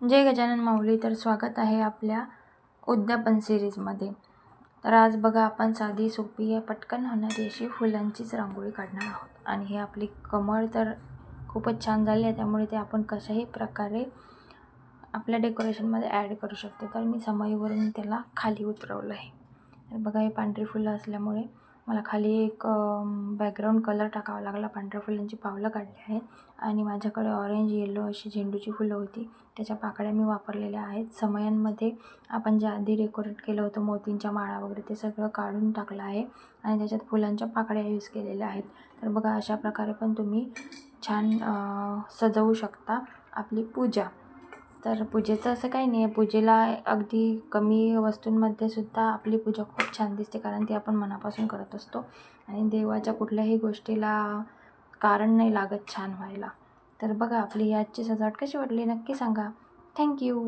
जय गजानन माऊली. तर स्वागत आहे आपल्या उद्यापन सिरीजमध्ये. तर आज बघा आपण साधी सोपी आहे पटकन होणारी अशी फुलांचीच रांगोळी काढणार आहोत. आणि हे आपली कमळ तर खूपच छान झाली आहे, त्यामुळे ते आपण कशाही प्रकारे आपल्या डेकोरेशनमध्ये ॲड करू शकतो. तर मी समईवरून त्याला खाली उतरवलं आहे. तर बघा हे पांढरी फुलं असल्यामुळे मला खाली एक बॅकग्राऊंड कलर टाकावा लागला. पांढऱ्या फुलांची पावलं काढली आहेत आणि माझ्याकडे ऑरेंज येलो अशी झेंडूची फुलं होती, त्याच्या पाकळ्या मी वापरलेल्या आहेत. समयांमध्ये आपण जे आधी डेकोरेट केलं होतं मोतींच्या माळा वगैरे ते सगळं काढून टाकलं आहे आणि त्याच्यात फुलांच्या पाकळ्या यूज केलेल्या आहेत. तर बघा अशा प्रकारे पण तुम्ही छान सजवू शकता आपली पूजा. तर पूजेचं असं काही नाही आहे, पूजेला अगदी कमी वस्तूंमध्ये सुद्धा आपली पूजा खूप छान दिसते, कारण ती आपण मनापासून करत असतो आणि देवाच्या कुठल्याही गोष्टीला कारण नाही लागत छान व्हायला. तर बघा आपली आजची सजावट कशी वाटली नक्की सांगा. थँक्यू.